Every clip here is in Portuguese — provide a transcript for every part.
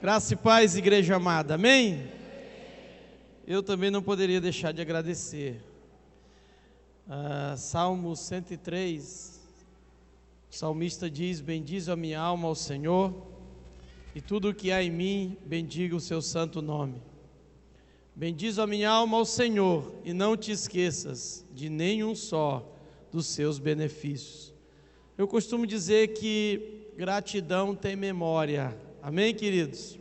Graça e paz, igreja amada, amém? Eu também não poderia deixar de agradecer. Salmo 103, o salmista diz: bendize a minha alma ao Senhor, e tudo o que há em mim, bendiga o seu santo nome. Bendize a minha alma ao Senhor, e não te esqueças de nenhum só dos seus benefícios. Eu costumo dizer que gratidão tem memória, amém, queridos?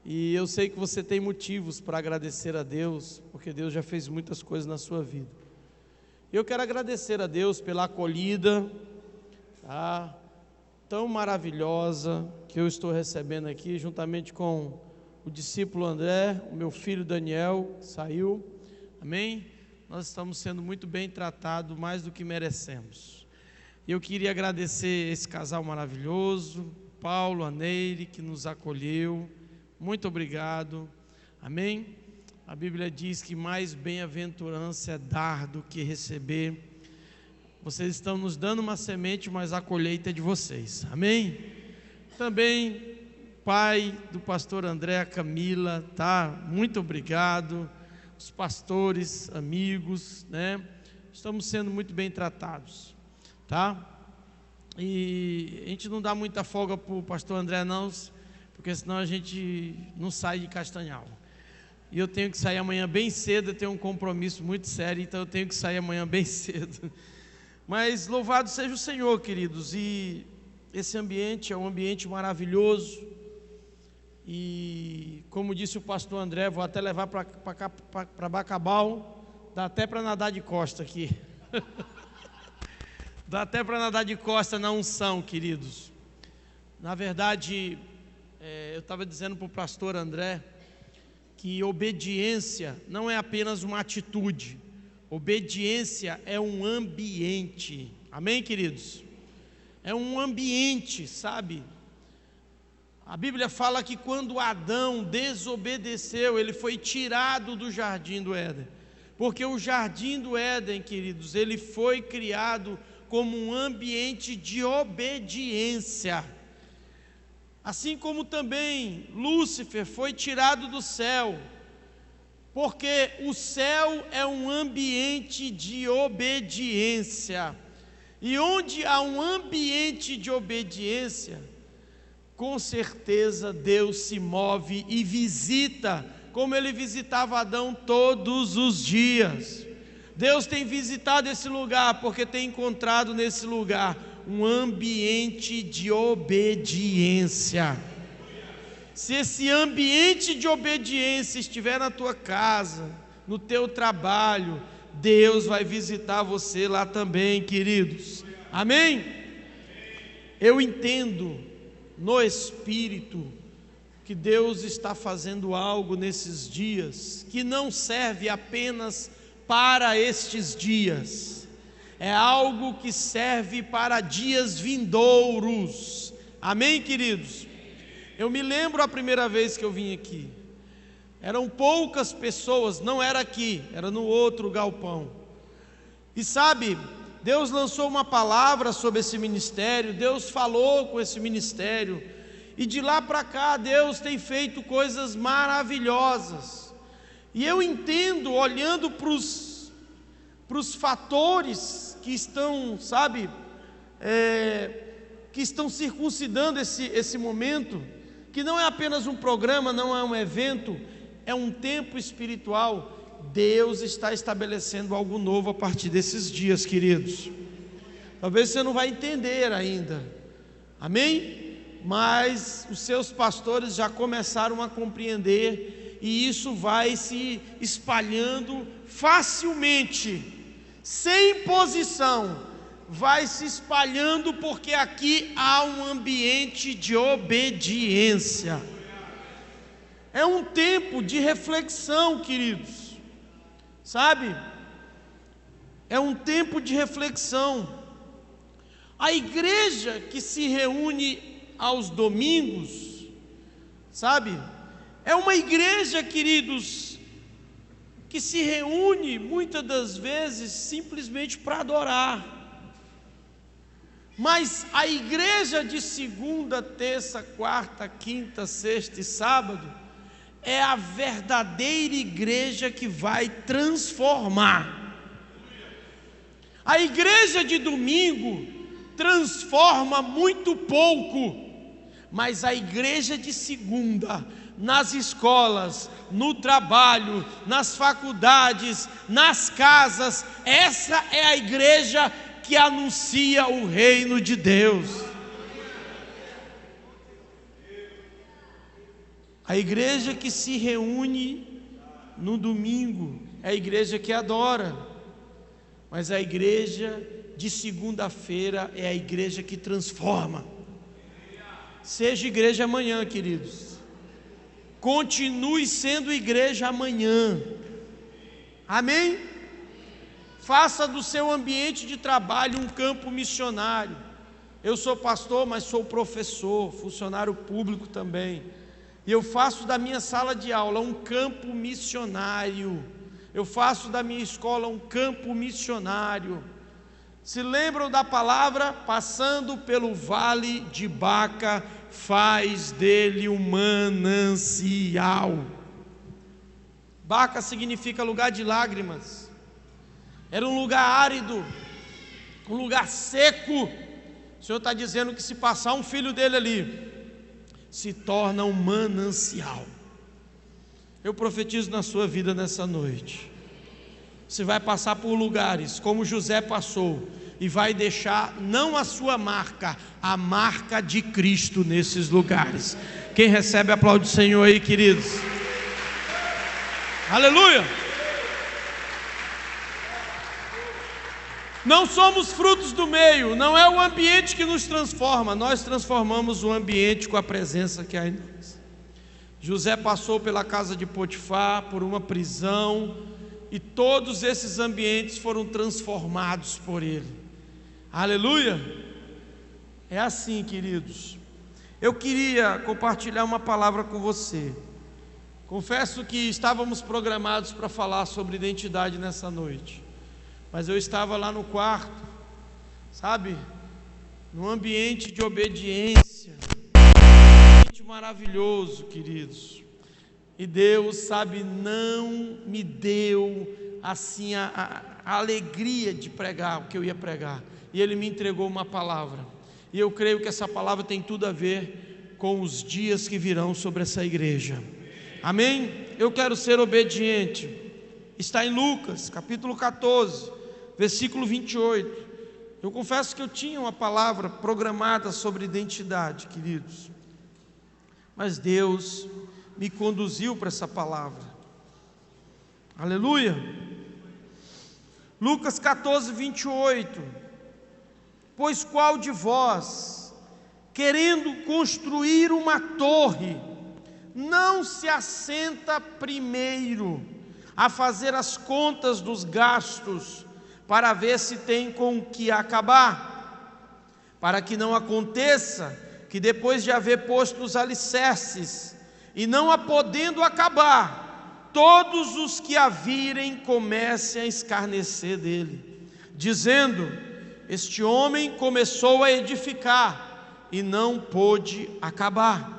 E eu sei que você tem motivos para agradecer a Deus, porque Deus já fez muitas coisas na sua vida. Eu quero agradecer a Deus pela acolhida, tão maravilhosa que eu estou recebendo aqui, juntamente com o discípulo André, o meu filho Daniel, saiu, amém? Nós estamos sendo muito bem tratados, mais do que merecemos. Eu queria agradecer esse casal maravilhoso, Paulo, a Neire, que nos acolheu. Muito obrigado, amém? A Bíblia diz que mais bem-aventurança é dar do que receber. Vocês estão nos dando uma semente, mas a colheita é de vocês, amém? Também, pai do pastor André, Camila, muito obrigado. Os pastores, amigos, estamos sendo muito bem tratados, E a gente não dá muita folga para o pastor André não, porque senão a gente não sai de Castanhal. E eu tenho que sair amanhã bem cedo, eu tenho um compromisso muito sério, então eu tenho que sair amanhã bem cedo. Mas louvado seja o Senhor, queridos, e esse ambiente é um ambiente maravilhoso. E como disse o pastor André, vou até levar para Bacabal, dá até para nadar de costa aqui. Dá até para nadar de costa na unção, queridos. Na verdade, eu estava dizendo para o pastor André que obediência não é apenas uma atitude, obediência é um ambiente, amém, queridos? É um ambiente, sabe? A Bíblia fala que quando Adão desobedeceu, ele foi tirado do jardim do Éden, porque o jardim do Éden, queridos, ele foi criado como um ambiente de obediência. Assim como também Lúcifer foi tirado do céu, porque o céu é um ambiente de obediência, e onde há um ambiente de obediência, com certeza Deus se move e visita, como Ele visitava Adão todos os dias. Deus tem visitado esse lugar, porque tem encontrado nesse lugar um ambiente de obediência. Se esse ambiente de obediência estiver na tua casa, no teu trabalho, Deus vai visitar você lá também, queridos, amém? Eu entendo no Espírito que Deus está fazendo algo nesses dias, que não serve apenas para estes dias, é algo que serve para dias vindouros, amém, queridos? Eu me lembro a primeira vez que eu vim aqui, eram poucas pessoas, não era aqui, era no outro galpão, e sabe, Deus lançou uma palavra sobre esse ministério, Deus falou com esse ministério, e de lá para cá Deus tem feito coisas maravilhosas, e eu entendo, olhando para os fatores que estão, que estão circuncidando esse momento, que não é apenas um programa, não é um evento, é um tempo espiritual. Deus está estabelecendo algo novo a partir desses dias, queridos. Talvez você não vai entender ainda, amém? Mas os seus pastores já começaram a compreender, e isso vai se espalhando facilmente, sem imposição, vai se espalhando, porque aqui há um ambiente de obediência. É um tempo de reflexão, queridos, sabe? É um tempo de reflexão. A igreja que se reúne aos domingos, sabe? É uma igreja, queridos, que se reúne muitas das vezes simplesmente para adorar. Mas a igreja de segunda, terça, quarta, quinta, sexta e sábado é a verdadeira igreja que vai transformar. A igreja de domingo transforma muito pouco, mas a igreja de segunda, nas escolas, no trabalho, nas faculdades, nas casas, essa é a igreja que anuncia o reino de Deus. A igreja que se reúne no domingo é a igreja que adora, mas a igreja de segunda-feira é a igreja que transforma. Seja igreja amanhã, queridos. Continue sendo igreja amanhã. Amém? Faça do seu ambiente de trabalho um campo missionário. Eu sou pastor, mas sou professor, funcionário público também. E eu faço da minha sala de aula um campo missionário. Eu faço da minha escola um campo missionário. Se lembram da palavra? Passando pelo vale de Baca, faz dele um manancial. Baca significa lugar de lágrimas. Era um lugar árido, um lugar seco. O Senhor está dizendo que se passar um filho dele ali, se torna um manancial. Eu profetizo na sua vida nessa noite. Você vai passar por lugares como José passou, e vai deixar não a sua marca, a marca de Cristo nesses lugares. Quem recebe, aplaude o Senhor aí, queridos. Aleluia! Não somos frutos do meio, não é o ambiente que nos transforma, nós transformamos o ambiente com a presença que há em nós. José passou pela casa de Potifar, por uma prisão, e todos esses ambientes foram transformados por ele. Aleluia! É assim, queridos. Eu queria compartilhar uma palavra com você. Confesso que estávamos programados para falar sobre identidade nessa noite, mas eu estava lá no quarto, sabe, num ambiente de obediência, um ambiente maravilhoso, queridos. E Deus, sabe, não me deu assim a alegria de pregar o que eu ia pregar. E Ele me entregou uma palavra. E eu creio que essa palavra tem tudo a ver com os dias que virão sobre essa igreja. Amém? Eu quero ser obediente. Está em Lucas, capítulo 14, versículo 28. Eu confesso que eu tinha uma palavra programada sobre identidade, queridos. Mas Deus me conduziu para essa palavra. Aleluia. Lucas 14, 28. Pois qual de vós, querendo construir uma torre, não se assenta primeiro a fazer as contas dos gastos, para ver se tem com que acabar, para que não aconteça que depois de haver posto os alicerces, e não a podendo acabar, todos os que a virem comecem a escarnecer dele, dizendo: este homem começou a edificar e não pôde acabar.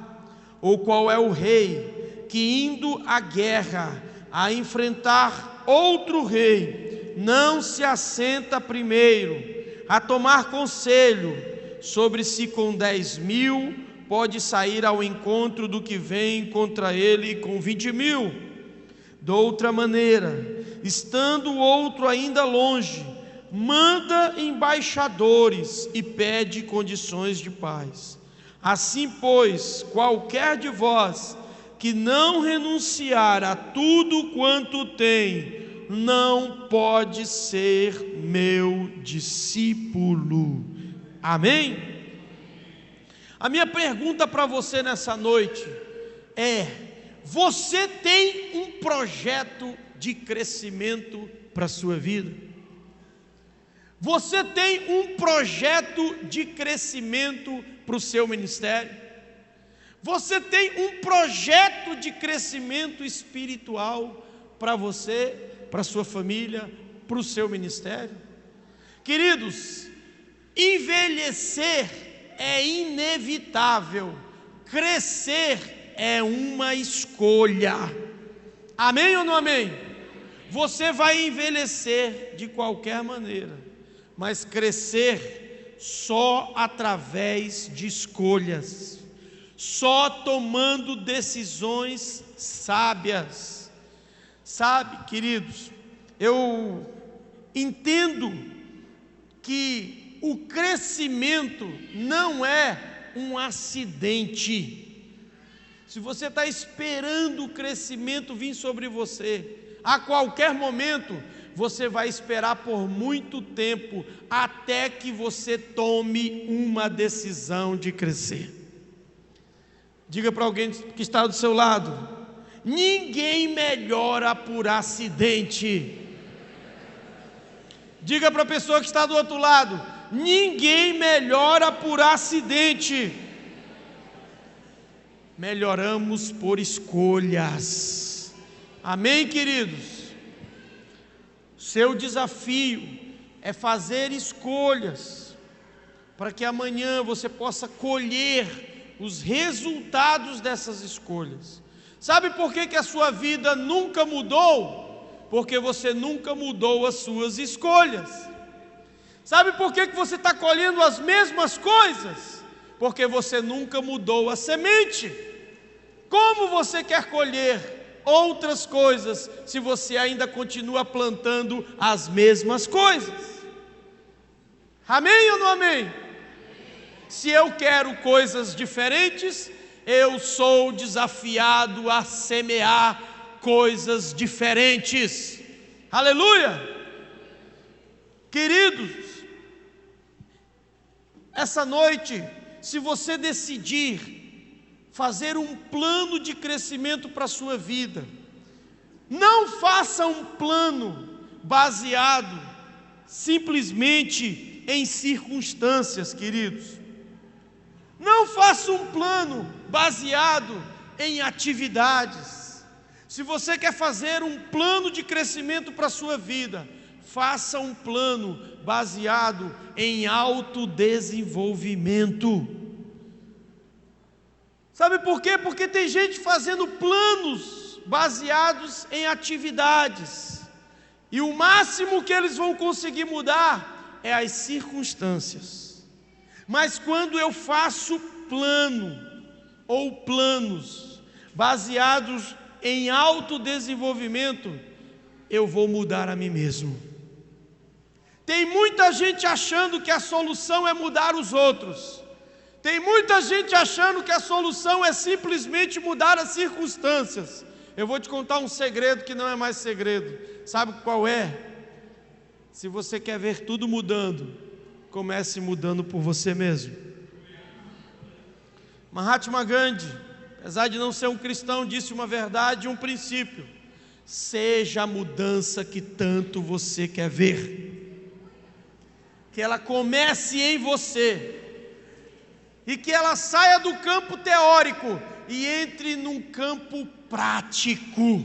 Ou qual é o rei que, indo à guerra a enfrentar outro rei, não se assenta primeiro a tomar conselho sobre se com 10.000 pode sair ao encontro do que vem contra ele com 20.000? De outra maneira, estando o outro ainda longe, manda embaixadores e pede condições de paz. Assim, pois, qualquer de vós que não renunciar a tudo quanto tem, não pode ser meu discípulo. Amém? A minha pergunta para você nessa noite é: você tem um projeto de crescimento para a sua vida? Você tem um projeto de crescimento para o seu ministério? Você tem um projeto de crescimento espiritual para você, para a sua família, para o seu ministério? Queridos, Envelhecer é inevitável, crescer é uma escolha. Amém ou não amém? Você vai envelhecer de qualquer maneira, mas crescer só através de escolhas, só tomando decisões sábias. Sabe, queridos, eu entendo que o crescimento não é um acidente. Se você está esperando o crescimento vir sobre você, a qualquer momento, você vai esperar por muito tempo, até que você tome uma decisão de crescer. Diga para alguém que está do seu lado: ninguém melhora por acidente. Diga para a pessoa que está do outro lado: ninguém melhora por acidente. Melhoramos por escolhas. Amém, queridos? Seu desafio é fazer escolhas, para que amanhã você possa colher os resultados dessas escolhas. Sabe por que a sua vida nunca mudou? Porque você nunca mudou as suas escolhas. Sabe por que você está colhendo as mesmas coisas? Porque você nunca mudou a semente. Como você quer colher outras coisas se você ainda continua plantando as mesmas coisas? Amém ou não amém? Se eu quero coisas diferentes, eu sou desafiado a semear coisas diferentes. Aleluia! Queridos, essa noite, se você decidir fazer um plano de crescimento para a sua vida, não faça um plano baseado simplesmente em circunstâncias, queridos. Não faça um plano baseado em atividades. Se você quer fazer um plano de crescimento para a sua vida, faça um plano baseado em autodesenvolvimento. Sabe por quê? Porque tem gente fazendo planos baseados em atividades, e o máximo que eles vão conseguir mudar é as circunstâncias. Mas quando eu faço plano ou planos baseados em autodesenvolvimento, eu vou mudar a mim mesmo. Tem muita gente achando que a solução é mudar os outros. Tem muita gente achando que a solução é simplesmente mudar as circunstâncias. Eu vou te contar um segredo que não é mais segredo. Sabe qual é? Se você quer ver tudo mudando, comece mudando por você mesmo. Mahatma Gandhi, apesar de não ser um cristão, disse uma verdade e um princípio: seja a mudança que tanto você quer ver. Que ela comece em você, e que ela saia do campo teórico e entre num campo prático.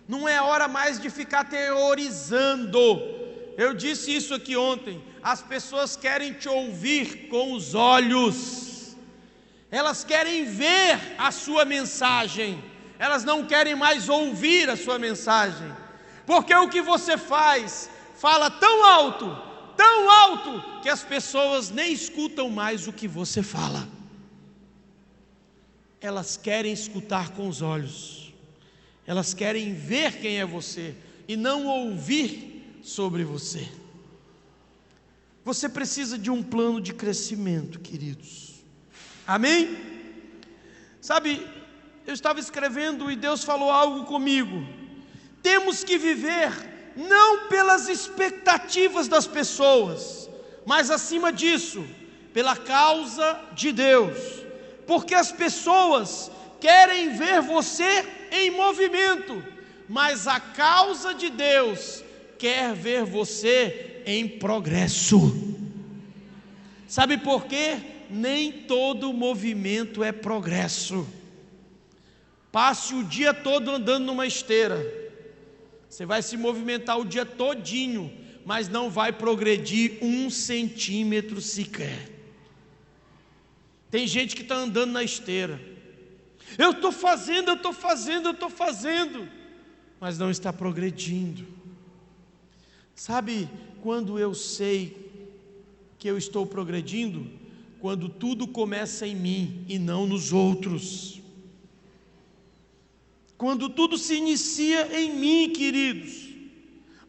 Não é hora mais de ficar teorizando. Eu disse isso aqui ontem. As pessoas querem te ouvir com os olhos, elas querem ver a sua mensagem, elas não querem mais ouvir a sua mensagem, porque o que você fala tão alto, que as pessoas nem escutam mais o que você fala. Elas querem escutar com os olhos, elas querem ver quem é você e não ouvir sobre você. Você precisa de um plano de crescimento, queridos. Amém? Sabe, eu estava escrevendo e Deus falou algo comigo. Temos que viver não pelas expectativas das pessoas, mas acima disso, pela causa de Deus. Porque as pessoas querem ver você em movimento, mas a causa de Deus quer ver você em progresso. Sabe por quê? Nem todo movimento é progresso. Passe o dia todo andando numa esteira, você vai se movimentar o dia todinho, mas não vai progredir 1 centímetro sequer. Tem gente que está andando na esteira. Eu estou fazendo, mas não está progredindo. Sabe quando eu sei que eu estou progredindo? Quando tudo começa em mim e não nos outros. Quando tudo se inicia em mim, queridos.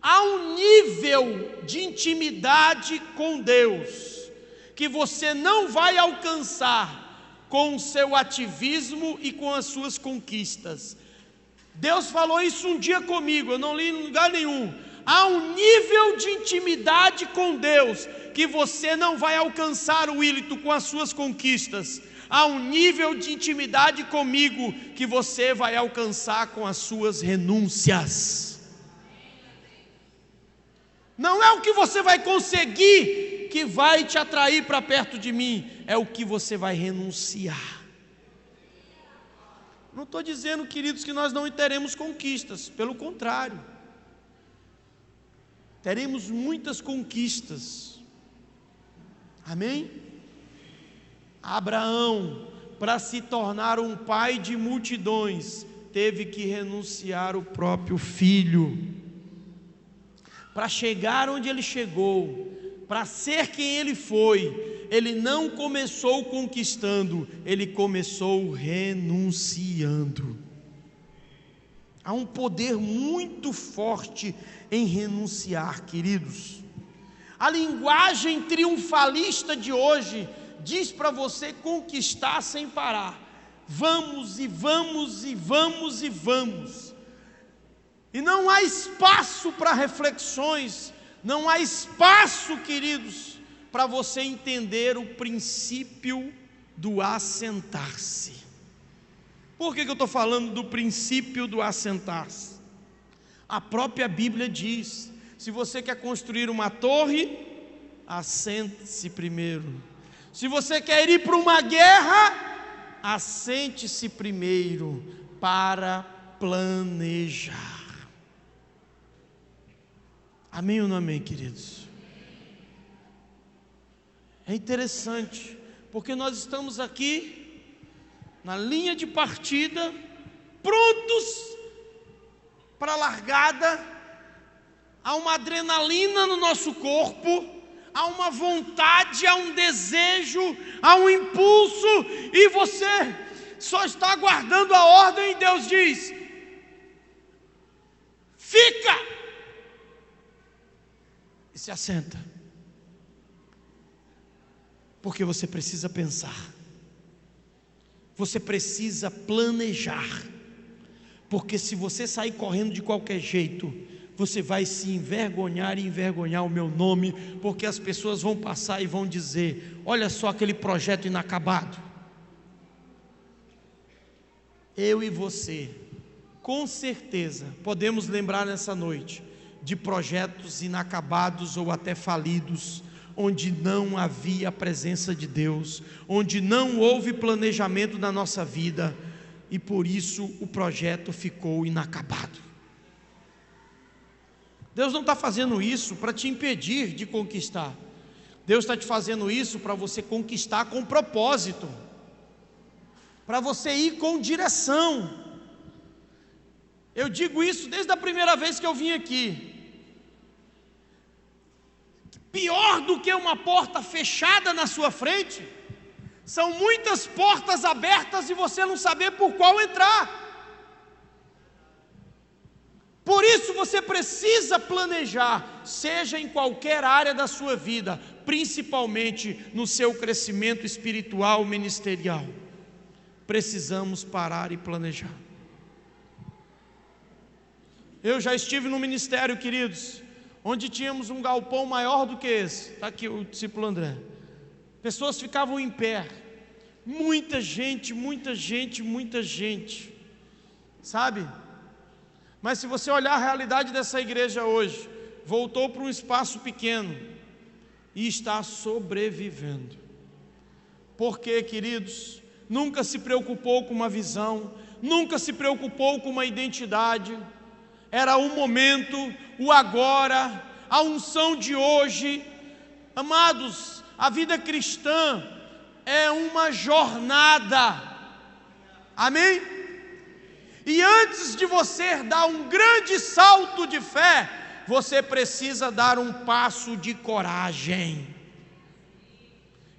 Há um nível de intimidade com Deus que você não vai alcançar com o seu ativismo e com as suas conquistas. Deus falou isso um dia comigo, eu não li em lugar nenhum. Há um nível de intimidade com Deus que você não vai alcançar, Willito, com as suas conquistas. Há um nível de intimidade comigo que você vai alcançar com as suas renúncias. Não é o que você vai conseguir que vai te atrair para perto de mim, é o que você vai renunciar. Não estou dizendo, queridos, que nós não teremos conquistas, pelo contrário, teremos muitas conquistas, amém? Abraão, para se tornar um pai de multidões, teve que renunciar o próprio filho. Para chegar onde ele chegou, para ser quem ele foi, ele não começou conquistando, ele começou renunciando. Há um poder muito forte em renunciar, queridos. A linguagem triunfalista de hoje diz para você conquistar sem parar. Vamos e vamos e vamos e vamos. E não há espaço para reflexões, não há espaço, queridos, para você entender o princípio do assentar-se. Por que eu estou falando do princípio do assentar-se? A própria Bíblia diz: se você quer construir uma torre, assente-se primeiro. Se você quer ir para uma guerra, assente-se primeiro para planejar. Amém ou não amém, queridos? É interessante, porque nós estamos aqui, na linha de partida, prontos para a largada, há uma adrenalina no nosso corpo, há uma vontade, há um desejo, há um impulso, e você só está aguardando a ordem, e Deus diz: fica! E se assenta, porque você precisa pensar, você precisa planejar, porque se você sair correndo de qualquer jeito, você vai se envergonhar e envergonhar o meu nome, porque as pessoas vão passar e vão dizer: olha só aquele projeto inacabado. Eu e você, com certeza, podemos lembrar nessa noite de projetos inacabados ou até falidos, onde não havia a presença de Deus, onde não houve planejamento na nossa vida, e por isso o projeto ficou inacabado. Deus não está fazendo isso para te impedir de conquistar, Deus está te fazendo isso para você conquistar com propósito, para você ir com direção. Eu digo isso desde a primeira vez que eu vim aqui. Pior do que uma porta fechada na sua frente, são muitas portas abertas e você não saber por qual entrar. Por isso você precisa planejar, seja em qualquer área da sua vida, principalmente no seu crescimento espiritual, ministerial. Precisamos parar e planejar. Eu já estive no ministério, queridos, onde tínhamos um galpão maior do que esse. Está aqui o discípulo André. Pessoas ficavam em pé, muita gente, sabe? Mas se você olhar a realidade dessa igreja hoje, voltou para um espaço pequeno e está sobrevivendo. Porque, queridos, nunca se preocupou com uma visão, nunca se preocupou com uma identidade. Era o momento, o agora, a unção de hoje. Amados, a vida cristã é uma jornada, amém? E antes de você dar um grande salto de fé, você precisa dar um passo de coragem.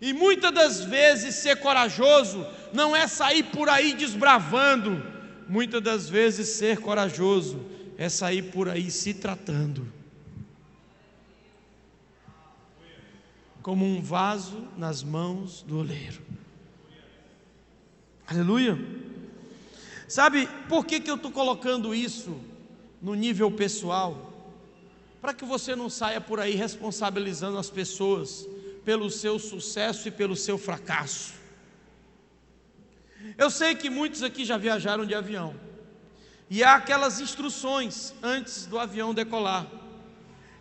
E muitas das vezes ser corajoso não é sair por aí desbravando, muitas das vezes ser corajoso é sair por aí se tratando, como um vaso nas mãos do oleiro. Aleluia. Sabe por que eu estou colocando isso no nível pessoal? Para que você não saia por aí responsabilizando as pessoas pelo seu sucesso e pelo seu fracasso. Eu sei que muitos aqui já viajaram de avião, e há aquelas instruções antes do avião decolar,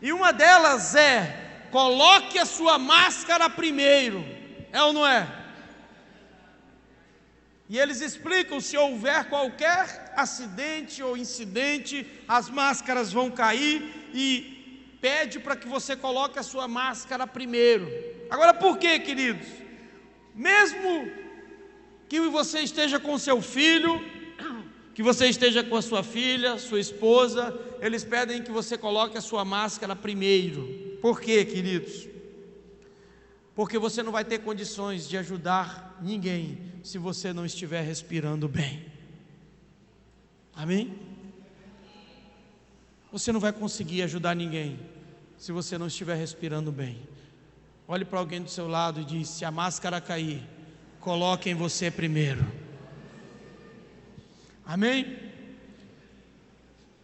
e uma delas é: coloque a sua máscara primeiro, é ou não é? E eles explicam: se houver qualquer acidente ou incidente, as máscaras vão cair, e pede para que você coloque a sua máscara primeiro. Agora, por quê, queridos? Mesmo que você esteja com seu filho, que você esteja com a sua filha, sua esposa, eles pedem que você coloque a sua máscara primeiro. Por quê, queridos? Porque você não vai ter condições de ajudar ninguém se você não estiver respirando bem. Amém? Você não vai conseguir ajudar ninguém se você não estiver respirando bem. Olhe para alguém do seu lado e diz: se a máscara cair, coloque em você primeiro. Amém?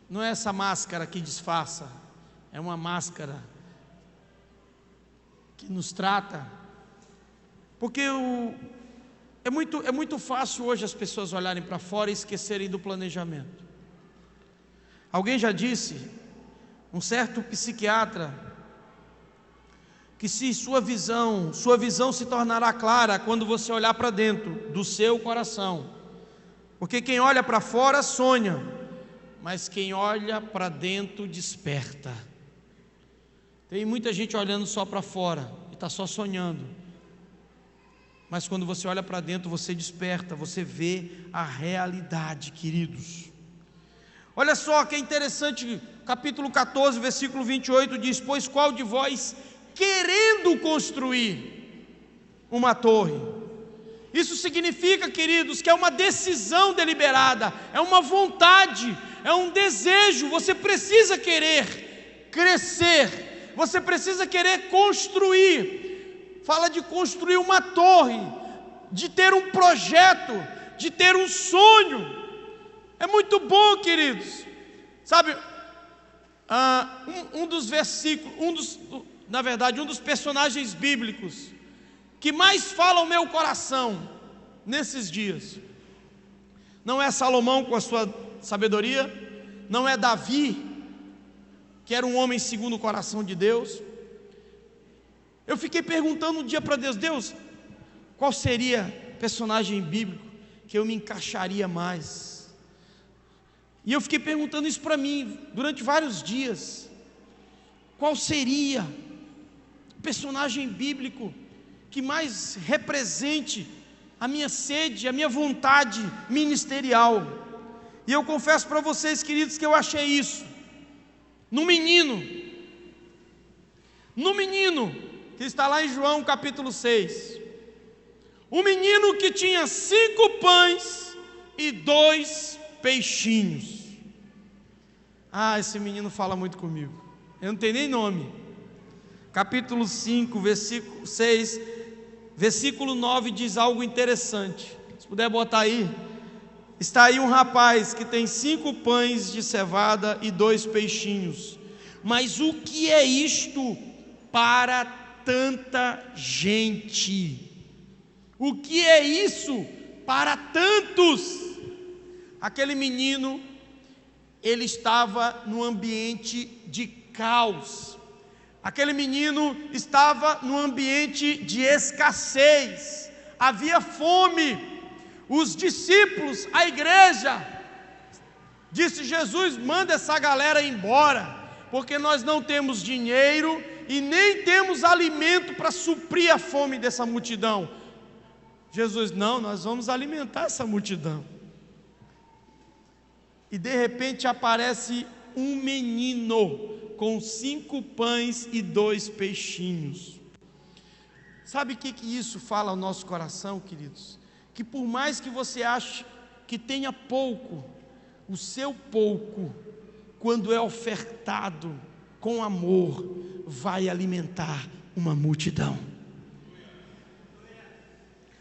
Não é essa máscara que disfarça, é uma máscara que nos trata, porque é muito fácil hoje as pessoas olharem para fora e esquecerem do planejamento. Alguém já disse, um certo psiquiatra, que se sua visão se tornará clara quando você olhar para dentro do seu coração, porque quem olha para fora sonha, mas quem olha para dentro desperta. Tem muita gente olhando só para fora e está só sonhando, mas quando você olha para dentro, você desperta, você vê a realidade, queridos. Olha só que interessante, capítulo 14, versículo 28 diz: pois qual de vós, querendo construir uma torre, isso significa, queridos, que é uma decisão deliberada, é uma vontade, é um desejo. Você precisa querer crescer, você precisa querer construir. Fala de construir uma torre, de ter um projeto, de ter um sonho. É muito bom, queridos. Sabe, um dos versículos, um dos personagens bíblicos que mais fala ao meu coração nesses dias, não é Salomão com a sua sabedoria, não é Davi, que era um homem segundo o coração de Deus. Eu fiquei perguntando um dia para Deus: Deus, qual seria personagem bíblico que eu me encaixaria mais? E eu fiquei perguntando isso para mim durante vários dias. Qual seria o personagem bíblico que mais represente a minha sede, a minha vontade ministerial? E eu confesso para vocês, queridos, que eu achei isso no menino que está lá em João capítulo 6. Um menino que tinha 5 pães e 2 peixinhos. Esse menino fala muito comigo. Eu não tenho nem nome. Capítulo 5, versículo 6, versículo 9 diz algo interessante. Se puder botar aí. Está aí um rapaz que tem 5 pães de cevada e 2 peixinhos. Mas o que é isto para tanta gente? O que é isso para tantos? Aquele menino, ele estava no ambiente de caos. Aquele menino estava no ambiente de escassez. Havia fome. Os discípulos, a igreja, disse: Jesus, manda essa galera embora. porque nós não temos dinheiro e nem temos alimento para suprir a fome dessa multidão. Jesus, não, nós vamos alimentar essa multidão. E de repente aparece um menino com 5 pães e 2 peixinhos. Sabe o que isso fala ao nosso coração, queridos? Que por mais que você ache que tenha pouco, o seu pouco, quando é ofertado com amor, vai alimentar uma multidão.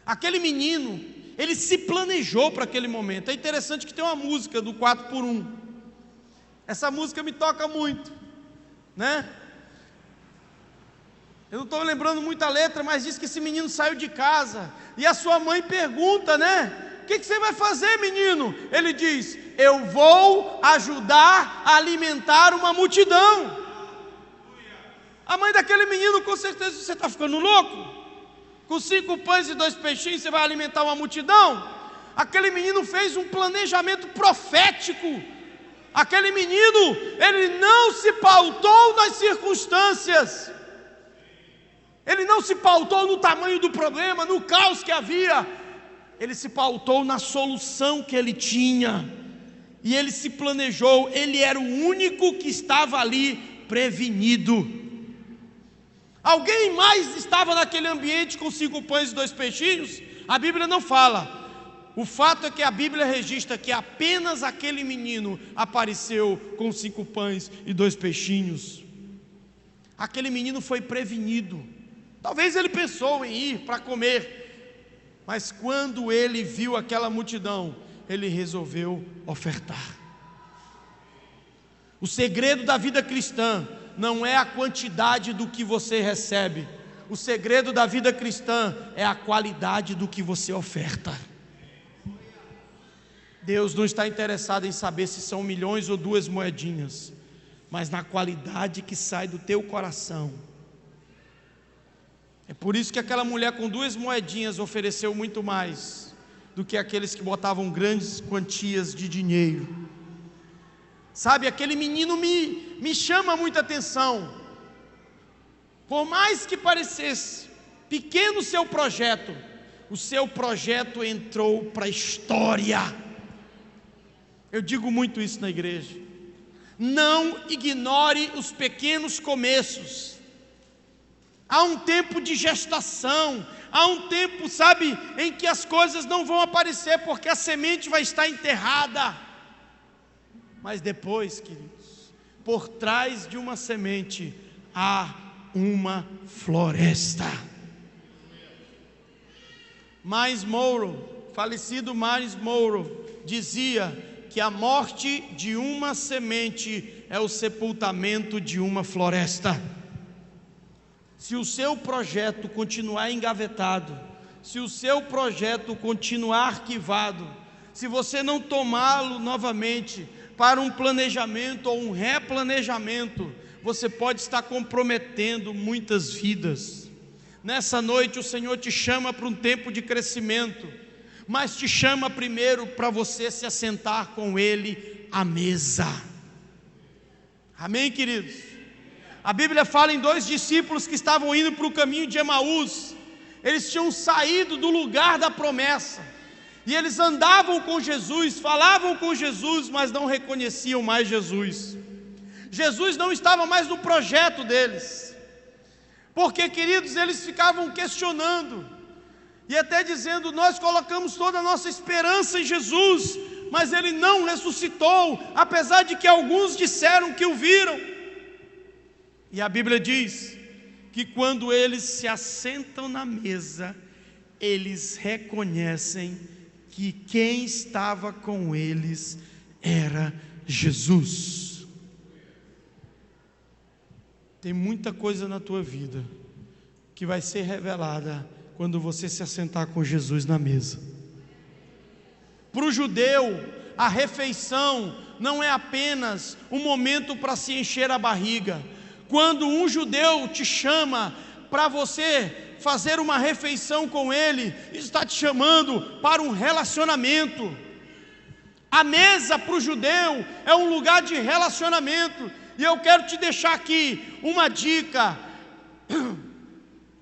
Aquele menino, ele se planejou para aquele momento. É interessante que tem uma música do 4x1. Essa música me toca muito, né? Eu não estou lembrando muito a letra, mas diz que esse menino saiu de casa e a sua mãe pergunta, né? O que você vai fazer, menino? Ele diz: eu vou ajudar a alimentar uma multidão. A mãe daquele menino, com certeza, você está ficando louco? Com 5 pães e 2 peixinhos, você vai alimentar uma multidão? Aquele menino fez um planejamento profético. Aquele menino, ele não se pautou nas circunstâncias. Ele não se pautou no tamanho do problema, no caos que havia. Ele se pautou na solução que ele tinha. E ele se planejou. Ele era o único que estava ali prevenido. Alguém mais estava naquele ambiente com 5 pães e 2 peixinhos? A Bíblia não fala. O fato é que a Bíblia registra que apenas aquele menino apareceu com 5 pães e 2 peixinhos. Aquele menino foi prevenido. Talvez ele pensou em ir para comer, mas quando ele viu aquela multidão, ele resolveu ofertar. O segredo da vida cristã não é a quantidade do que você recebe. O segredo da vida cristã é a qualidade do que você oferta. Deus não está interessado em saber se são milhões ou 2 moedinhas, mas na qualidade que sai do teu coração. É por isso que aquela mulher com 2 moedinhas ofereceu muito mais do que aqueles que botavam grandes quantias de dinheiro. Sabe, aquele menino me chama muita atenção. Por mais que parecesse pequeno o seu projeto entrou para a história. Eu digo muito isso na igreja. Não ignore os pequenos começos. Há um tempo de gestação, há um tempo, sabe, em que as coisas não vão aparecer, porque a semente vai estar enterrada. Mas depois, queridos, por trás de uma semente, há uma floresta. Miles Monroe, falecido Miles Monroe, dizia que a morte de uma semente é o sepultamento de uma floresta. Se o seu projeto continuar engavetado, se o seu projeto continuar arquivado, se você não tomá-lo novamente para um planejamento ou um replanejamento, você pode estar comprometendo muitas vidas. Nessa noite o Senhor te chama para um tempo de crescimento, mas te chama primeiro para você se assentar com Ele à mesa. Amém, queridos? A Bíblia fala em 2 discípulos que estavam indo para o caminho de Emaús. Eles tinham saído do lugar da promessa, e eles andavam com Jesus, falavam com Jesus, mas não reconheciam mais Jesus. Jesus não estava mais no projeto deles, porque, queridos, eles ficavam questionando, e até dizendo: nós colocamos toda a nossa esperança em Jesus, mas Ele não ressuscitou, apesar de que alguns disseram que o viram. E a Bíblia diz que quando eles se assentam na mesa, eles reconhecem que quem estava com eles era Jesus. Tem muita coisa na tua vida que vai ser revelada quando você se assentar com Jesus na mesa. Para o judeu, a refeição não é apenas um momento para se encher a barriga. Quando um judeu te chama para você fazer uma refeição com ele, está te chamando para um relacionamento. A mesa para o judeu é um lugar de relacionamento, E eu quero te deixar aqui uma dica: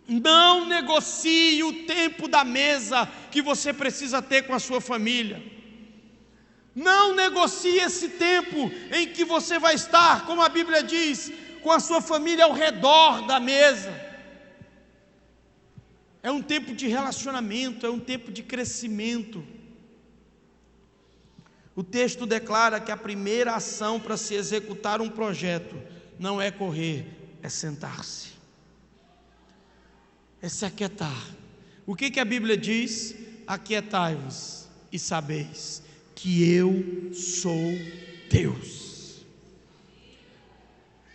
não negocie o tempo da mesa que você precisa ter com a sua família. Não negocie esse tempo em que você vai estar, como a Bíblia diz, com a sua família ao redor da mesa. É um tempo de relacionamento, é um tempo de crescimento. O texto declara que a primeira ação para se executar um projeto não é correr, é sentar-se, é se aquietar. O que a Bíblia diz? Aquietai-vos e sabeis que eu sou Deus.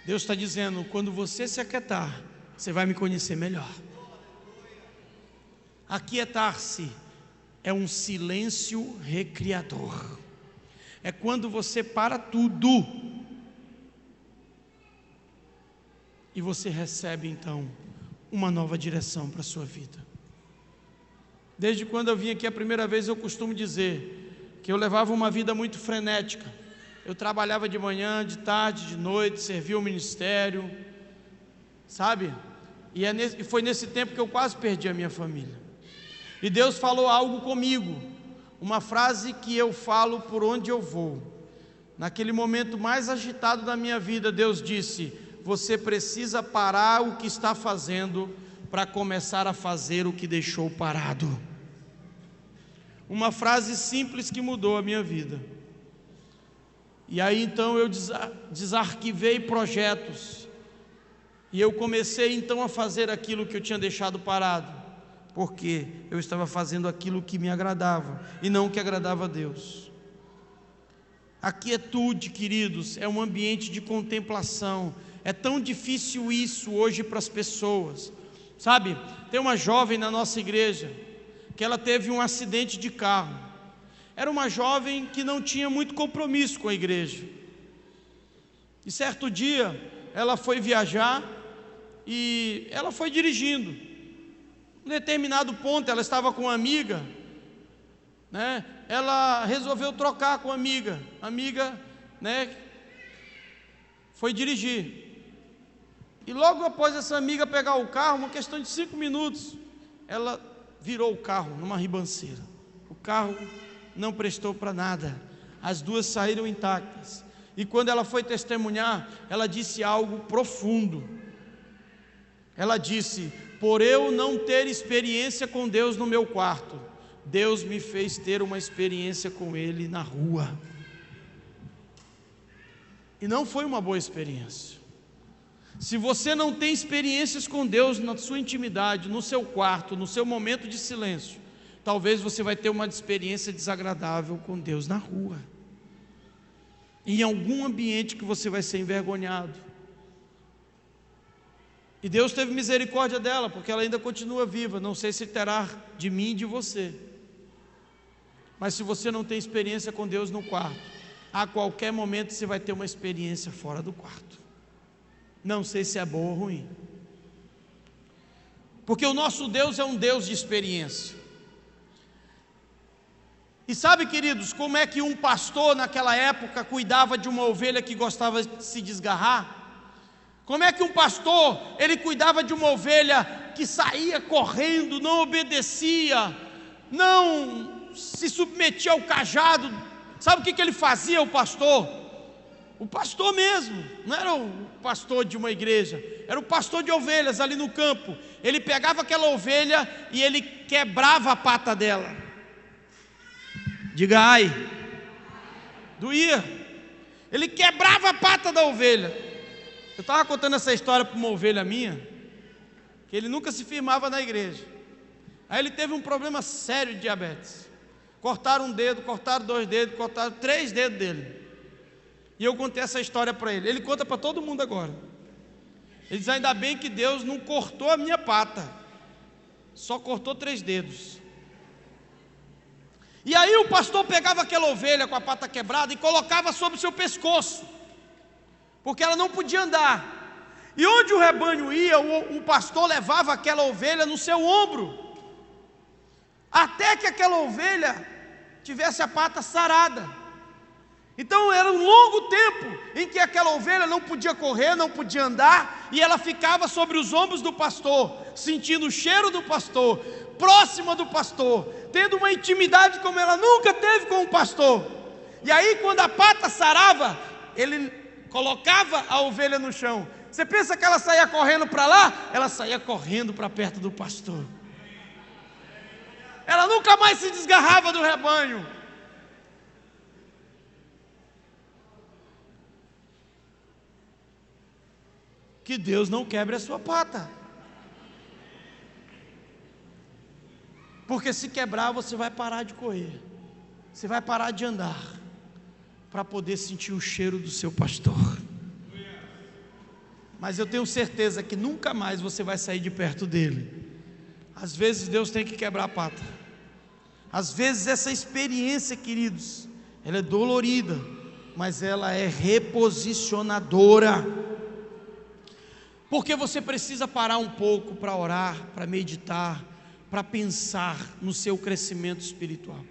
Deus está dizendo: quando você se aquietar, você vai me conhecer melhor. Aquietar-se é um silêncio recriador. É quando você para tudo e você recebe então uma nova direção para a sua vida. Desde quando eu vim aqui a primeira vez, eu costumo dizer que eu levava uma vida muito frenética. Eu trabalhava de manhã, de tarde, de noite, servia o ministério, sabe? E foi nesse tempo que eu quase perdi a minha família. E Deus falou algo comigo, uma frase que eu falo por onde eu vou. Naquele momento mais agitado da minha vida, Deus disse: você precisa parar o que está fazendo para começar a fazer o que deixou parado. Uma frase simples que mudou a minha vida. E aí então eu desarquivei projetos, e eu comecei então a fazer aquilo que eu tinha deixado parado, porque eu estava fazendo aquilo que me agradava e não o que agradava a Deus. A quietude, queridos, é um ambiente de contemplação. É tão difícil isso hoje para as pessoas, sabe? Tem uma jovem na nossa igreja que ela teve um acidente de carro. Era uma jovem que não tinha muito compromisso com a igreja. E certo dia ela foi viajar e ela foi dirigindo. Em determinado ponto ela estava com uma amiga, né? Ela resolveu trocar com a amiga. A amiga, né, foi dirigir. E logo após essa amiga pegar o carro, uma questão de 5 minutos, ela virou o carro numa ribanceira. O carro não prestou para nada. As duas saíram intactas. E quando ela foi testemunhar, ela disse algo profundo. Ela disse: por eu não ter experiência com Deus no meu quarto, Deus me fez ter uma experiência com Ele na rua. E não foi uma boa experiência. Se você não tem experiências com Deus na sua intimidade, no seu quarto, no seu momento de silêncio, talvez você vai ter uma experiência desagradável com Deus na rua, em algum ambiente que você vai ser envergonhado. E Deus teve misericórdia dela, porque ela ainda continua viva. Não sei se terá de mim e de você, mas se você não tem experiência com Deus no quarto, a qualquer momento você vai ter uma experiência fora do quarto. Não sei se é boa ou ruim, porque o nosso Deus é um Deus de experiência. E sabe, queridos, como é que um pastor naquela época cuidava de uma ovelha que gostava de se desgarrar? Como é que um pastor, ele cuidava de uma ovelha que saía correndo, não obedecia, não se submetia ao cajado? Sabe o que ele fazia, o pastor? O pastor mesmo, não era o pastor de uma igreja, era o pastor de ovelhas ali no campo. Ele pegava aquela ovelha e ele quebrava a pata dela. Diga ai. Doía. Ele quebrava a pata da ovelha. Eu estava contando essa história para uma ovelha minha, que ele nunca se firmava na igreja. Aí ele teve um problema sério de diabetes. Cortaram um dedo, cortaram 2 dedos, cortaram 3 dedos dele. E eu contei essa história para ele. Ele conta para todo mundo agora. Ele diz: ainda bem que Deus não cortou a minha pata, só cortou 3 dedos. E aí o pastor pegava aquela ovelha com a pata quebrada e colocava sobre o seu pescoço, porque ela não podia andar. E onde o rebanho ia, o pastor levava aquela ovelha no seu ombro, até que aquela ovelha tivesse a pata sarada. Então era um longo tempo em que aquela ovelha não podia correr, não podia andar, e ela ficava sobre os ombros do pastor, sentindo o cheiro do pastor, próxima do pastor, tendo uma intimidade como ela nunca teve com o pastor. E aí quando a pata sarava, ele colocava a ovelha no chão. Você pensa que ela saía correndo para lá? Ela saía correndo para perto do pastor. Ela nunca mais se desgarrava do rebanho. Que Deus não quebre a sua pata. Porque se quebrar, você vai parar de correr. Você vai parar de andar, para poder sentir o cheiro do seu pastor. Mas eu tenho certeza que nunca mais você vai sair de perto dele. Às vezes Deus tem que quebrar a pata. Às vezes essa experiência, queridos, ela é dolorida, mas ela é reposicionadora. Porque você precisa parar um pouco para orar, para meditar, para pensar no seu crescimento espiritual.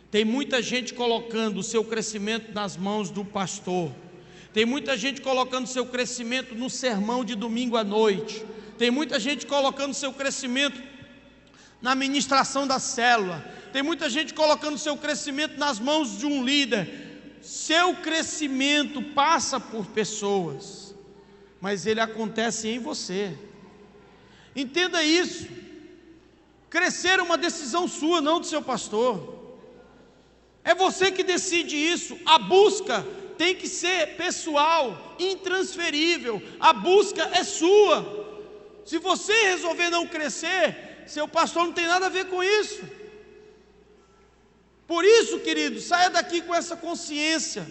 Tem muita gente colocando o seu crescimento nas mãos do pastor. Tem muita gente colocando o seu crescimento no sermão de domingo à noite. Tem muita gente colocando o seu crescimento na ministração da célula. Tem muita gente colocando o seu crescimento nas mãos de um líder. Seu crescimento passa por pessoas, mas ele acontece em você. Entenda isso. Crescer é uma decisão sua, não do seu pastor. É você que decide isso. A busca tem que ser pessoal, intransferível. A busca é sua. Se você resolver não crescer, seu pastor não tem nada a ver com isso. Por isso, querido, saia daqui com essa consciência.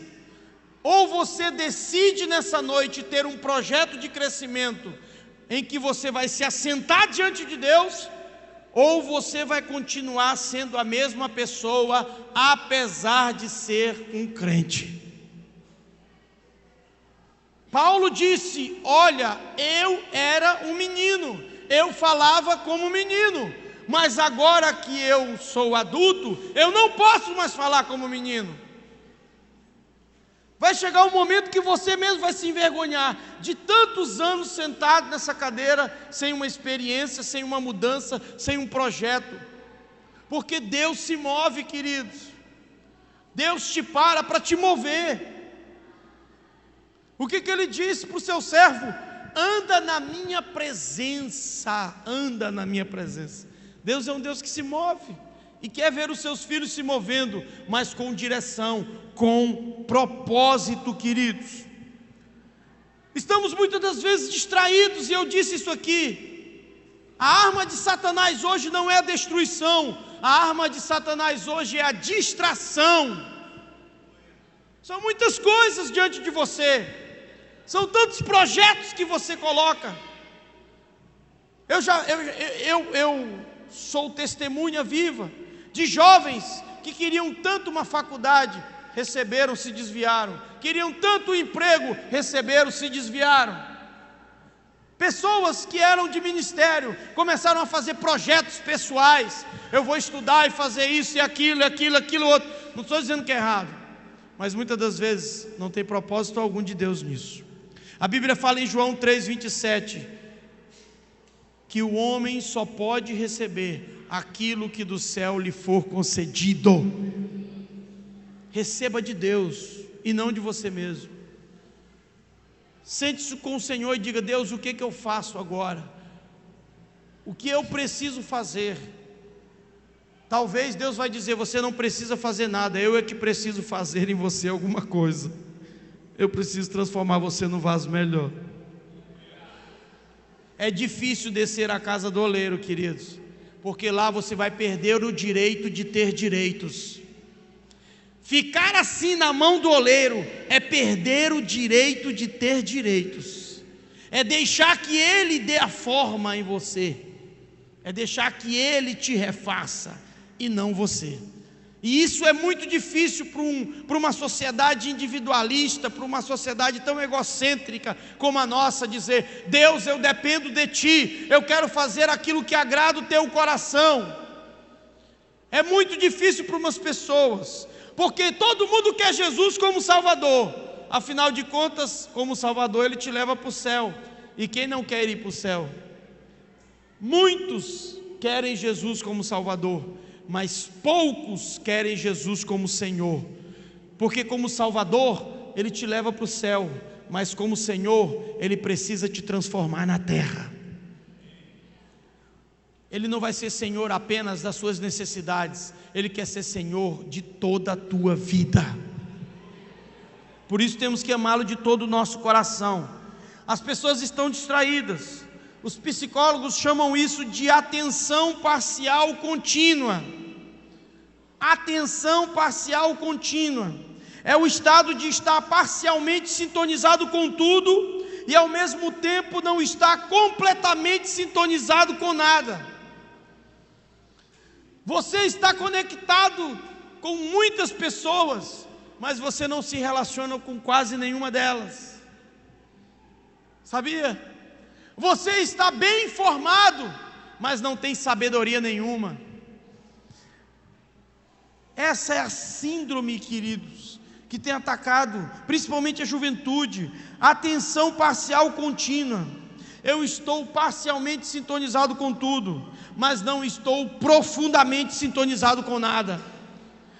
Ou você decide nessa noite ter um projeto de crescimento em que você vai se assentar diante de Deus, ou você vai continuar sendo a mesma pessoa, apesar de ser um crente. Paulo disse: olha, eu era um menino, eu falava como menino, mas agora que eu sou adulto, eu não posso mais falar como menino. Vai chegar um momento que você mesmo vai se envergonhar de tantos anos sentado nessa cadeira, sem uma experiência, sem uma mudança, sem um projeto. Porque Deus se move, queridos. Deus te para te mover. O que ele disse para o seu servo? Anda na minha presença, anda na minha presença. Deus é um Deus que se move e quer ver os seus filhos se movendo, mas com direção, com propósito, queridos. Estamos muitas das vezes distraídos, e eu disse isso aqui. A arma de Satanás hoje não é a destruição, a arma de Satanás hoje é a distração. São muitas coisas diante de você, são tantos projetos que você coloca. Eu sou testemunha viva de jovens que queriam tanto uma faculdade, receberam, se desviaram. Queriam tanto um emprego, receberam, se desviaram. Pessoas que eram de ministério começaram a fazer projetos pessoais. Eu vou estudar e fazer isso e aquilo, outro. Não estou dizendo que é errado, mas muitas das vezes não tem propósito algum de Deus nisso. A Bíblia fala em João 3,27 que o homem só pode receber aquilo que do céu lhe for concedido. Receba de Deus e não de você mesmo. Sente-se com o Senhor e diga: Deus, o que eu faço agora? O que eu preciso fazer? Talvez Deus vai dizer: você não precisa fazer nada, eu é que preciso fazer em você alguma coisa. Eu preciso transformar você num vaso melhor. É difícil descer a casa do oleiro, queridos, porque lá você vai perder o direito de ter direitos. Ficar assim na mão do oleiro é perder o direito de ter direitos. É deixar que ele dê a forma em você. É deixar que ele te refaça e não você. E isso é muito difícil para uma sociedade individualista, para uma sociedade tão egocêntrica como a nossa, dizer: Deus, eu dependo de Ti, eu quero fazer aquilo que agrada o Teu coração. É muito difícil para umas pessoas, porque todo mundo quer Jesus como Salvador. Afinal de contas, como Salvador, Ele te leva para o céu. E quem não quer ir para o céu? Muitos querem Jesus como Salvador, mas poucos querem Jesus como Senhor. Porque como Salvador, Ele te leva para o céu, mas como Senhor, Ele precisa te transformar na terra. Ele não vai ser Senhor apenas das suas necessidades, Ele quer ser Senhor de toda a tua vida. Por isso temos que amá-lo de todo o nosso coração. As pessoas estão distraídas. Os psicólogos chamam isso de atenção parcial contínua. Atenção parcial contínua é o estado de estar parcialmente sintonizado com tudo e ao mesmo tempo não estar completamente sintonizado com nada. Você está conectado com muitas pessoas, mas você não se relaciona com quase nenhuma delas. Sabia? Você está bem informado, mas não tem sabedoria nenhuma. Essa é a síndrome, queridos, que tem atacado principalmente a juventude. Atenção parcial contínua. Eu estou parcialmente sintonizado com tudo, mas não estou profundamente sintonizado com nada.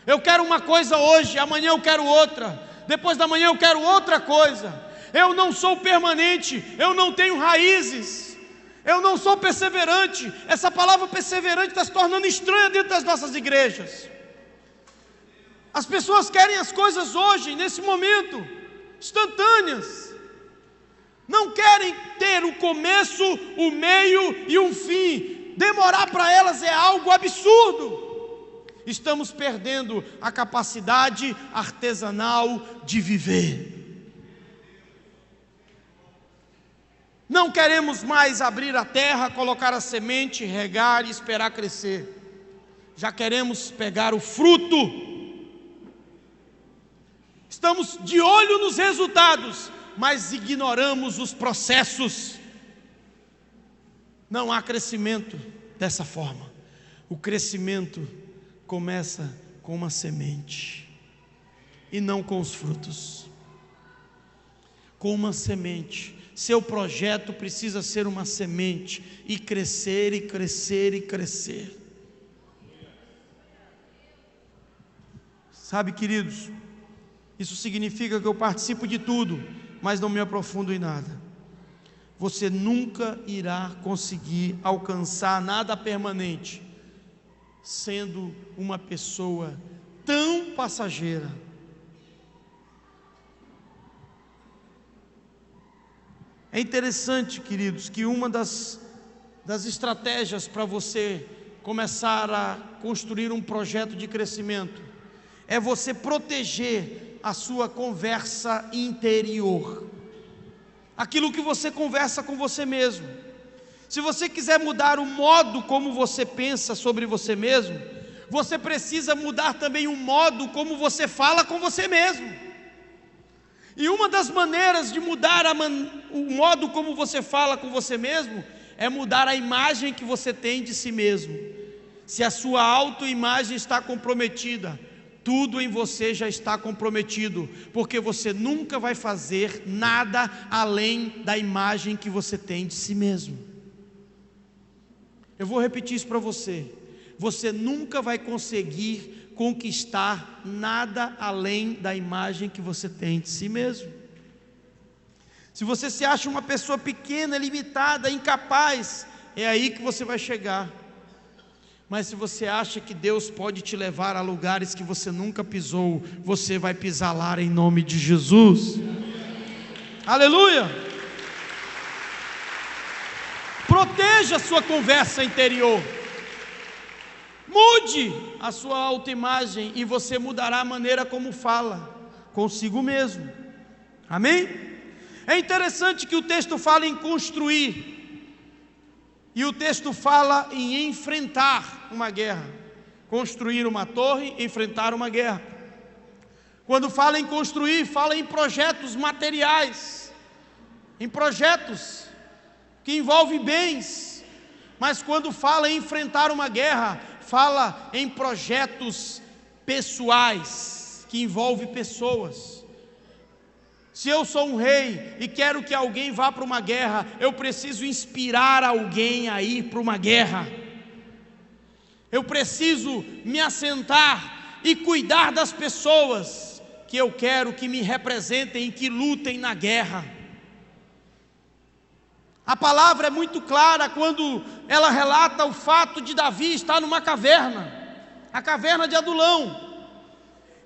Eu quero uma coisa hoje, amanhã eu quero outra, depois da manhã eu quero outra coisa. Eu não sou permanente, eu não tenho raízes, eu não sou perseverante. Essa palavra perseverante está se tornando estranha dentro das nossas igrejas. As pessoas querem as coisas hoje, nesse momento, instantâneas. Não querem ter o começo, o meio e um fim. Demorar para elas é algo absurdo. Estamos perdendo a capacidade artesanal de viver. Não queremos mais abrir a terra, colocar a semente, regar e esperar crescer. Já queremos pegar o fruto. Estamos de olho nos resultados, mas ignoramos os processos. Não há crescimento dessa forma. O crescimento começa com uma semente e não com os frutos. Com uma semente. Seu projeto precisa ser uma semente e crescer e crescer e crescer. Sabe, queridos, isso significa que eu participo de tudo, mas não me aprofundo em nada. Você nunca irá conseguir alcançar nada permanente sendo uma pessoa tão passageira. É interessante, queridos, que uma das estratégias para você começar a construir um projeto de crescimento é você proteger a sua conversa interior, aquilo que você conversa com você mesmo. Se você quiser mudar o modo como você pensa sobre você mesmo, você precisa mudar também o modo como você fala com você mesmo. E uma das maneiras de mudar o modo como você fala com você mesmo é mudar a imagem que você tem de si mesmo. Se a sua autoimagem está comprometida, tudo em você já está comprometido, porque você nunca vai fazer nada além da imagem que você tem de si mesmo. Eu vou repetir isso para você. Você nunca vai conseguir conquistar nada além da imagem que você tem de si mesmo. Se você se acha uma pessoa pequena, limitada, incapaz, é aí que você vai chegar. Mas se você acha que Deus pode te levar a lugares que você nunca pisou, você vai pisar lá em nome de Jesus. Aleluia! Proteja a sua conversa interior. Mude a sua autoimagem e você mudará a maneira como fala consigo mesmo. Amém? É interessante que o texto fala em construir e o texto fala em enfrentar uma guerra. Construir uma torre, enfrentar uma guerra. Quando fala em construir, fala em projetos materiais, em projetos que envolvem bens. Mas quando fala em enfrentar uma guerra, fala em projetos pessoais. que envolve pessoas. Se eu sou um rei e quero que alguém vá para uma guerra, eu preciso inspirar alguém a ir para uma guerra. Eu preciso me assentar e cuidar das pessoas que eu quero que me representem e que lutem na guerra. A palavra é muito clara quando ela relata o fato de Davi estar numa caverna, a caverna de Adulão.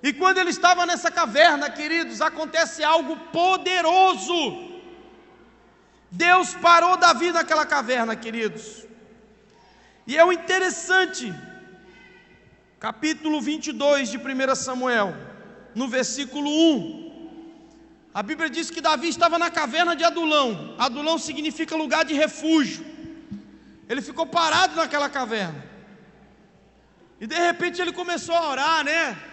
E quando ele estava nessa caverna, queridos, acontece algo poderoso. Deus parou Davi naquela caverna, queridos. E é o interessante, capítulo 22 de 1 Samuel, no versículo 1. A Bíblia diz que Davi estava na caverna de Adulão. Adulão significa lugar de refúgio. Ele ficou parado naquela caverna. E de repente ele começou a orar, né?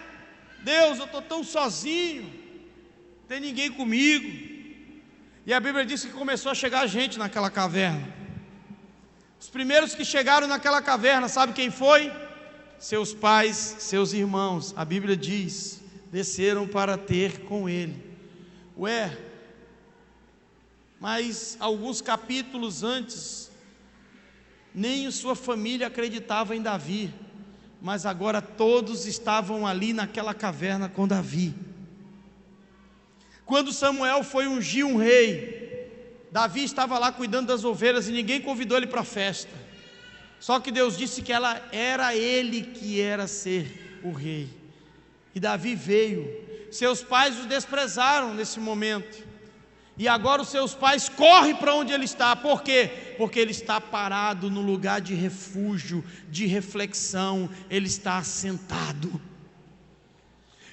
Deus, eu estou tão sozinho, não tem ninguém comigo. E a Bíblia diz que começou a chegar gente naquela caverna. Os primeiros que chegaram naquela caverna, sabe quem foi? Seus pais, seus irmãos. A Bíblia diz, desceram para ter com ele. Ué, mas alguns capítulos antes, nem a sua família acreditava em Davi, mas agora todos estavam ali naquela caverna com Davi. Quando Samuel foi ungir um rei, Davi estava lá cuidando das ovelhas e ninguém convidou ele para a festa. Só que Deus disse que era ele que era ser o rei. E Davi veio. Seus pais o desprezaram nesse momento. E agora os seus pais correm para onde ele está. Por quê? Porque ele está parado no lugar de refúgio, de reflexão. Ele está assentado.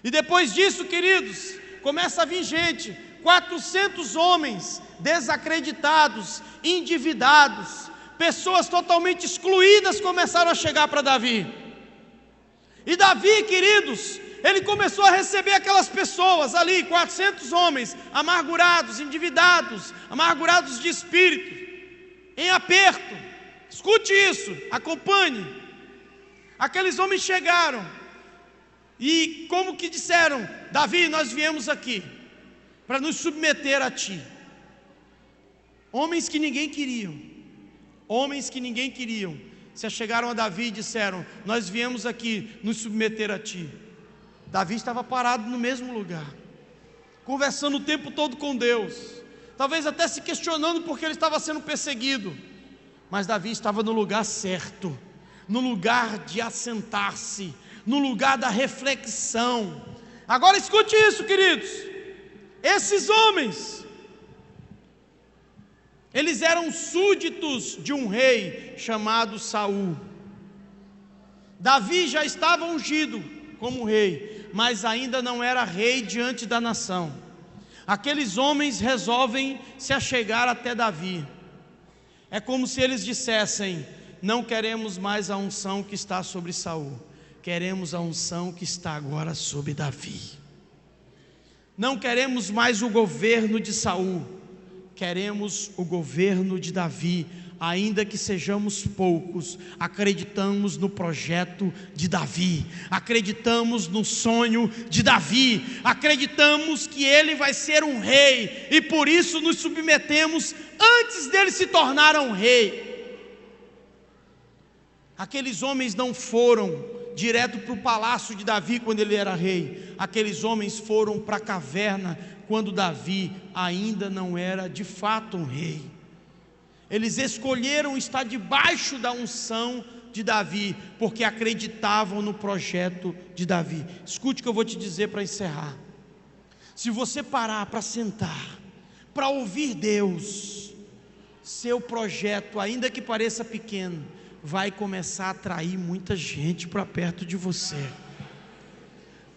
E depois disso, queridos, começa a vir gente, 400 homens desacreditados, endividados, pessoas totalmente excluídas começaram a chegar para Davi. E Davi, queridos, ele começou a receber aquelas pessoas ali, 400 homens, amargurados, endividados, amargurados de espírito, em aperto. Escute isso, acompanhe. Aqueles homens chegaram e como que disseram: Davi, nós viemos aqui para nos submeter a ti. Homens que ninguém queriam, se chegaram a Davi e disseram: nós viemos aqui nos submeter a ti. Davi estava parado no mesmo lugar, conversando o tempo todo com Deus, talvez até se questionando porque ele estava sendo perseguido, mas Davi estava no lugar certo, no lugar de assentar-se, no lugar da reflexão. Agora escute isso, queridos, esses homens, eles eram súditos de um rei chamado Saul. Davi já estava ungido como rei, mas ainda não era rei diante da nação. Aqueles homens resolvem se achegar até Davi. É como se eles dissessem: não queremos mais a unção que está sobre Saul, queremos a unção que está agora sobre Davi. Não queremos mais o governo de Saul, queremos o governo de Davi. Ainda que sejamos poucos, acreditamos no projeto de Davi, acreditamos no sonho de Davi, acreditamos que ele vai ser um rei, e por isso nos submetemos antes dele se tornar um rei. Aqueles homens não foram direto para o palácio de Davi quando ele era rei, aqueles homens foram para a caverna quando Davi ainda não era de fato um rei. Eles escolheram estar debaixo da unção de Davi, porque acreditavam no projeto de Davi. Escute o que eu vou te dizer para encerrar. Se você parar para sentar, para ouvir Deus, seu projeto, ainda que pareça pequeno, vai começar a atrair muita gente para perto de você,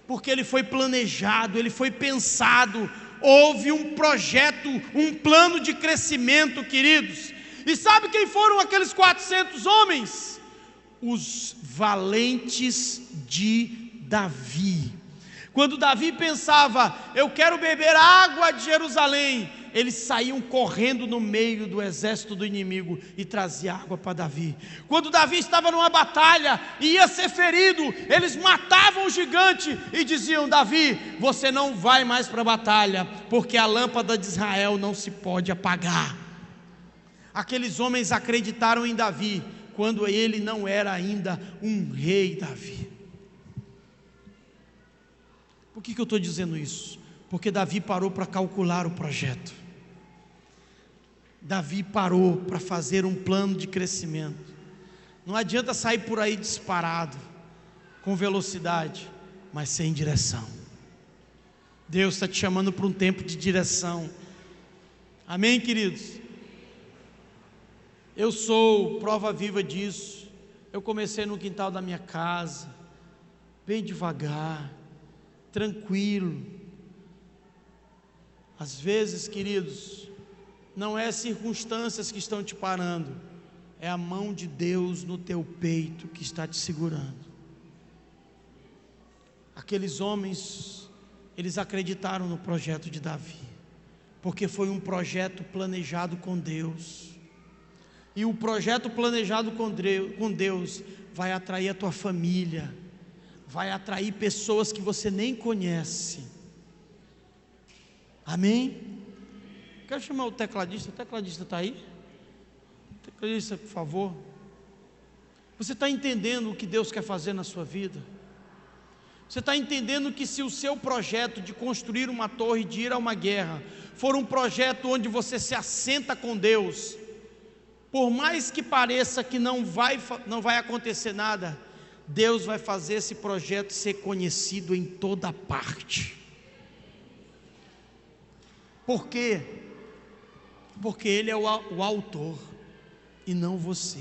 porque ele foi planejado, ele foi pensado, houve um projeto, um plano de crescimento, queridos. E sabe quem foram aqueles 400 homens? Os valentes de Davi. Quando Davi pensava: eu quero beber água de Jerusalém, eles saíam correndo no meio do exército do inimigo e traziam água para Davi. Quando Davi estava numa batalha e ia ser ferido, eles matavam o gigante e diziam: Davi, você não vai mais para a batalha, porque a lâmpada de Israel não se pode apagar. Aqueles homens acreditaram em Davi, quando ele não era ainda um rei Davi. Por que eu estou dizendo isso? Porque Davi parou para calcular o projeto. Davi parou para fazer um plano de crescimento. Não adianta sair por aí disparado, com velocidade, mas sem direção. Deus está te chamando para um tempo de direção. Amém, queridos? Eu sou prova viva disso. Eu comecei no quintal da minha casa, bem devagar, tranquilo. Às vezes, queridos, não é circunstâncias que estão te parando, é a mão de Deus no teu peito que está te segurando. Aqueles homens, eles acreditaram no projeto de Davi, porque foi um projeto planejado com Deus. E o projeto planejado com Deus vai atrair a tua família, vai atrair pessoas que você nem conhece. Amém? Quero chamar o tecladista está aí? Tecladista, por favor. Você está entendendo o que Deus quer fazer na sua vida? Você está entendendo que se o seu projeto de construir uma torre, de ir a uma guerra, for um projeto onde você se assenta com Deus, por mais que pareça que não vai acontecer nada, Deus vai fazer esse projeto ser conhecido em toda parte. Por quê? Porque Ele é o autor e não você.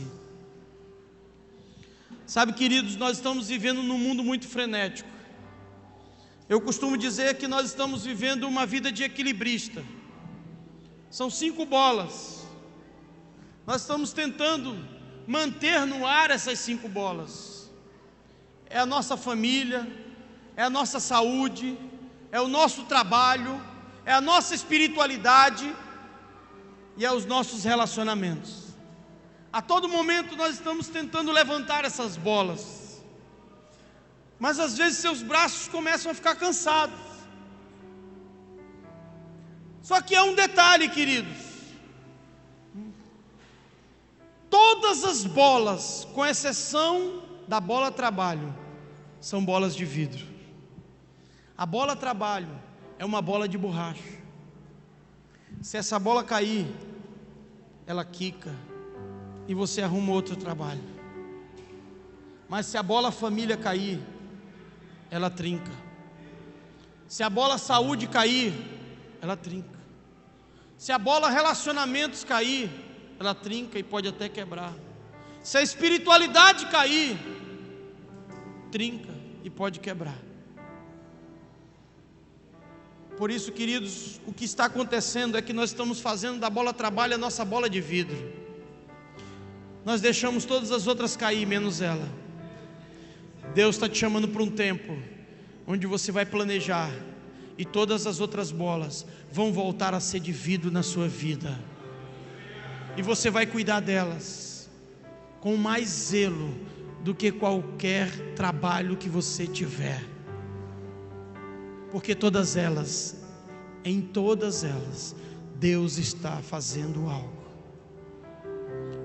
Sabe, queridos, nós estamos vivendo num mundo muito frenético. Eu costumo dizer que nós estamos vivendo uma vida de equilibrista. São 5 bolas. Nós estamos tentando manter no ar essas 5 bolas. É a nossa família, é a nossa saúde, é o nosso trabalho, é a nossa espiritualidade e é os nossos relacionamentos. A todo momento nós estamos tentando levantar essas bolas, mas às vezes seus braços começam a ficar cansados. Só que há um detalhe, queridos: todas as bolas, com exceção da bola trabalho, são bolas de vidro. A bola trabalho é uma bola de borracha. Se essa bola cair, ela quica e você arruma outro trabalho. Mas se a bola família cair, ela trinca. Se a bola saúde cair, ela trinca. Se a bola relacionamentos cair, ela trinca e pode até quebrar. Se a espiritualidade cair, trinca e pode quebrar. Por isso, queridos, o que está acontecendo é que nós estamos fazendo da bola trabalho a nossa bola de vidro. Nós deixamos todas as outras cair, menos ela. Deus está te chamando para um tempo onde você vai planejar e todas as outras bolas vão voltar a ser de vidro na sua vida. E você vai cuidar delas com mais zelo do que qualquer trabalho que você tiver. Porque todas elas, em todas elas, Deus está fazendo algo.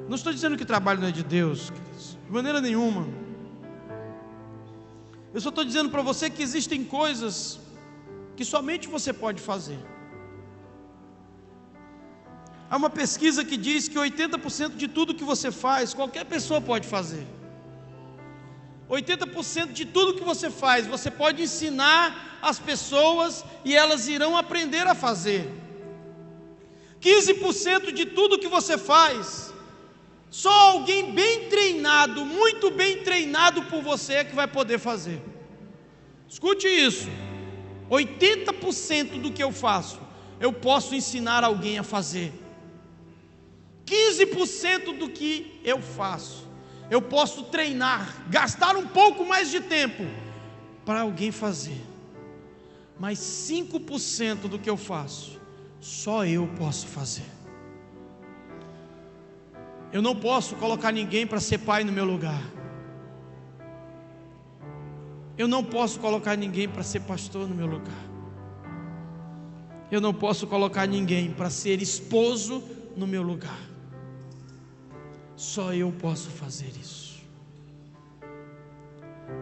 Não estou dizendo que trabalho não é de Deus, queridos, de maneira nenhuma. Eu só estou dizendo para você que existem coisas que somente você pode fazer. Há uma pesquisa que diz que 80% de tudo que você faz, qualquer pessoa pode fazer. 80% de tudo que você faz, você pode ensinar as pessoas e elas irão aprender a fazer. 15% de tudo que você faz, só alguém bem treinado, muito bem treinado por você é que vai poder fazer. Escute isso: 80% do que eu faço, eu posso ensinar alguém a fazer. 15% do que eu faço, eu posso treinar, gastar um pouco mais de tempo para alguém fazer. Mas 5% do que eu faço, só eu posso fazer. Eu não posso colocar ninguém para ser pai no meu lugar. Eu não posso colocar ninguém para ser pastor no meu lugar. Eu não posso colocar ninguém para ser esposo no meu lugar. Só eu posso fazer isso.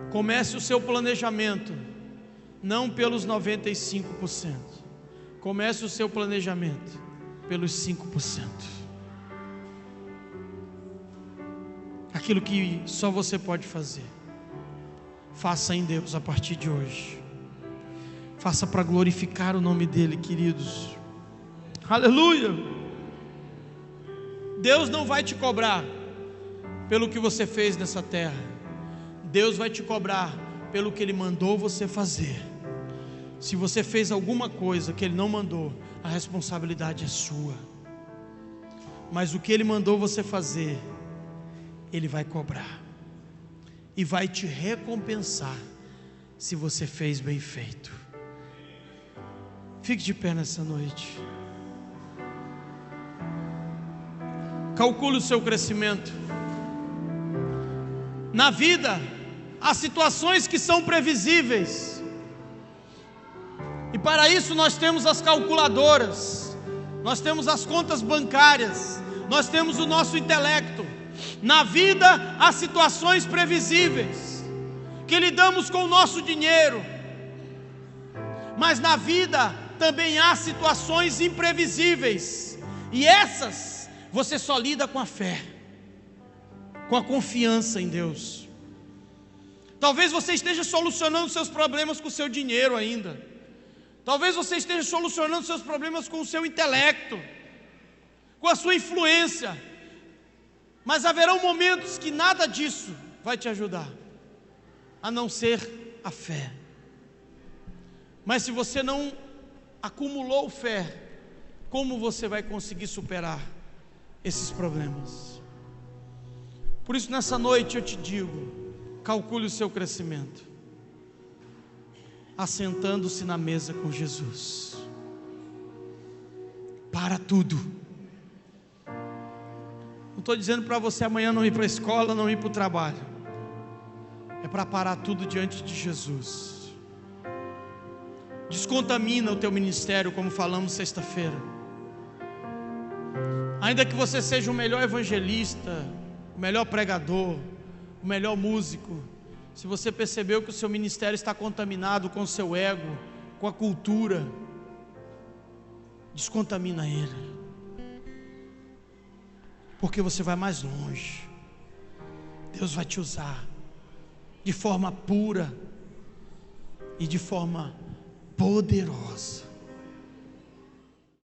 Comece o seu planejamento, não pelos 95%. Comece o seu planejamento pelos 5%. Aquilo que só você pode fazer, faça em Deus a partir de hoje. Faça para glorificar o nome dEle, queridos. Aleluia! Deus não vai te cobrar pelo que você fez nessa terra. Deus vai te cobrar pelo que Ele mandou você fazer. Se você fez alguma coisa que Ele não mandou, a responsabilidade é sua. Mas o que Ele mandou você fazer, Ele vai cobrar e vai te recompensar se você fez bem feito. Fique de pé nessa noite. Calcule o seu crescimento. Na vida, há situações que são previsíveis, e para isso nós temos as calculadoras, nós temos as contas bancárias, nós temos o nosso intelecto. Na vida há situações previsíveis que lidamos com o nosso dinheiro, mas na vida também há situações imprevisíveis, e essas você só lida com a fé, com a confiança em Deus. Talvez você esteja solucionando seus problemas com o seu dinheiro ainda. Talvez você esteja solucionando seus problemas com o seu intelecto, com a sua influência. Mas haverão momentos que nada disso vai te ajudar, a não ser a fé. Mas se você não acumulou fé, como você vai conseguir superar esses problemas? Por isso, nessa noite eu te digo, calcule o seu crescimento, assentando-se na mesa com Jesus. Para tudo. Não estou dizendo para você amanhã não ir para a escola, não ir para o trabalho. É para parar tudo diante de Jesus. Descontamina o teu ministério, como falamos sexta-feira. Ainda que você seja o melhor evangelista, o melhor pregador, o melhor músico, se você percebeu que o seu ministério está contaminado com o seu ego, com a cultura, descontamina ele, porque você vai mais longe. Deus vai te usar de forma pura e de forma poderosa.